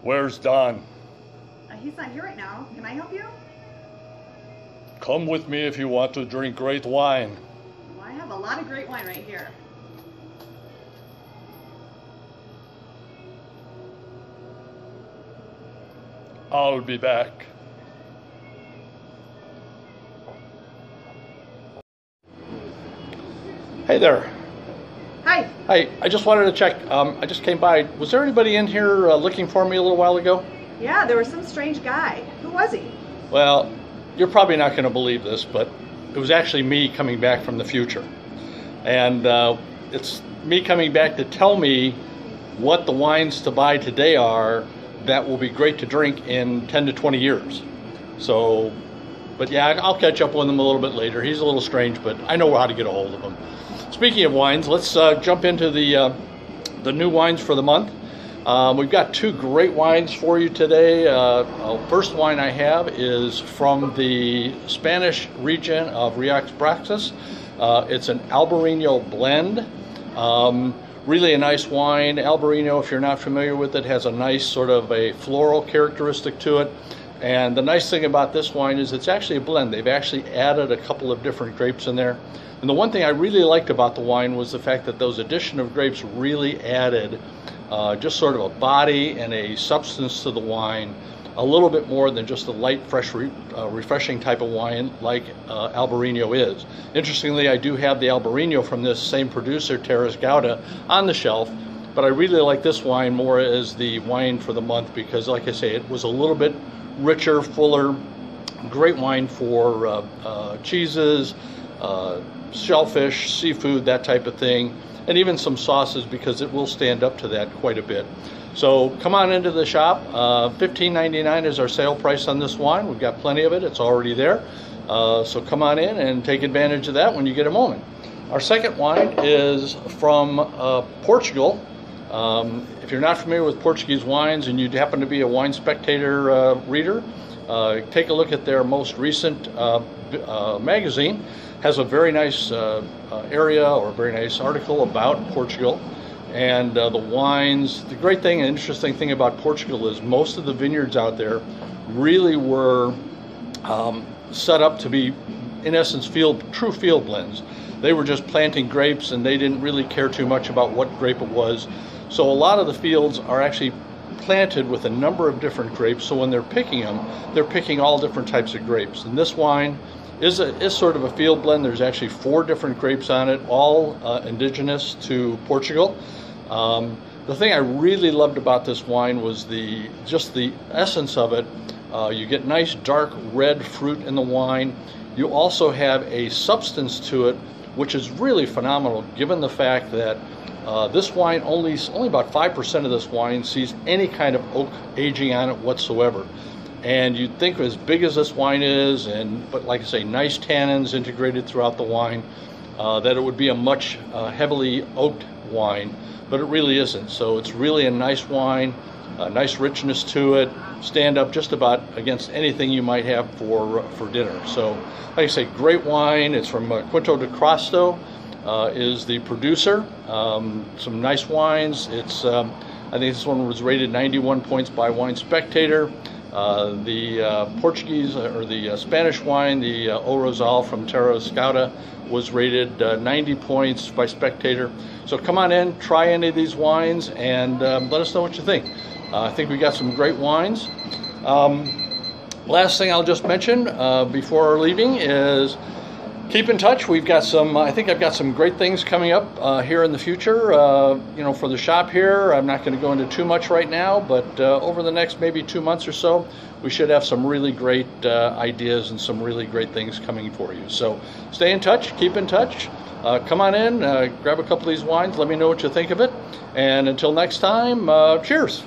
Where's Don? He's not here right now. Can I help you? Come with me if you want to drink great wine. Well, I have a lot of great wine right here. I'll be back. Hey there. Hi. Hi, I just wanted to check. I just came by. Was there anybody in here looking for me a little while ago? Yeah, there was some strange guy. Who was he? Well, you're probably not going to believe this, but it was actually me coming back from the future. And it's me coming back to tell me what the wines to buy today are that will be great to drink in 10 to 20 years. So, but yeah, I'll catch up with him a little bit later. He's a little strange, but I know how to get a hold of him. Speaking of wines, let's jump into the new wines for the month. We've got two great wines for you today. First wine I have is from the Spanish region of Rioja Braxis. It's an Albarino blend. Really a nice wine. Albarino, if you're not familiar with it, has a nice sort of a floral characteristic to it. And the nice thing about this wine is it's actually a blend. They've actually added a couple of different grapes in there. And the one thing I really liked about the wine was the fact that those addition of grapes really added just sort of a body and a substance to the wine, a little bit more than just a light, fresh, refreshing type of wine like Albarino is. Interestingly, I do have the Albarino from this same producer, Terras Gauda, on the shelf, but I really like this wine more as the wine for the month because, like I say, it was a little bit richer, fuller, great wine for cheeses, shellfish, seafood, that type of thing, and even some sauces because it will stand up to that quite a bit. So come on into the shop. $15.99 is our sale price on this wine. We've got plenty of it. It's already there. So come on in and take advantage of that when you get a moment. Our second wine is from Portugal. If you're not familiar with Portuguese wines and you happen to be a Wine Spectator reader, take a look at their most recent magazine. Has a very nice area or a very nice article about Portugal and the wines. The great thing and interesting thing about Portugal is most of the vineyards out there really were set up to be, in essence, true field blends. They were just planting grapes and they didn't really care too much about what grape it was. So a lot of the fields are actually planted with a number of different grapes, so when they're picking them, they're picking all different types of grapes. And this wine is sort of a field blend. There's actually 4 different grapes on it, all indigenous to Portugal. The thing I really loved about this wine was just the essence of it. You get nice dark red fruit in the wine. You also have a substance to it, which is really phenomenal given the fact that this wine, only about 5% of this wine sees any kind of oak aging on it whatsoever. And you'd think as big as this wine is, but like I say, nice tannins integrated throughout the wine, that it would be a much heavily oaked wine, but it really isn't. So it's really a nice wine, a nice richness to it, stand up just about against anything you might have for dinner. So like I say, great wine. It's from Quinto de Crasto. Is the producer. Some nice wines. I think this one was rated 91 points by Wine Spectator. The Portuguese or the Spanish wine, the O Rosal from Terras Gauda, was rated 90 points by Spectator. So come on in, try any of these wines, and let us know what you think. I think we got some great wines. Last thing I'll just mention before leaving is keep in touch. We've got some, I think I've got some great things coming up here in the future, for the shop here. I'm not going to go into too much right now, but over the next maybe 2 months or so, we should have some really great ideas and some really great things coming for you. So stay in touch, keep in touch. Come on in, grab a couple of these wines, let me know what you think of it. And until next time, cheers.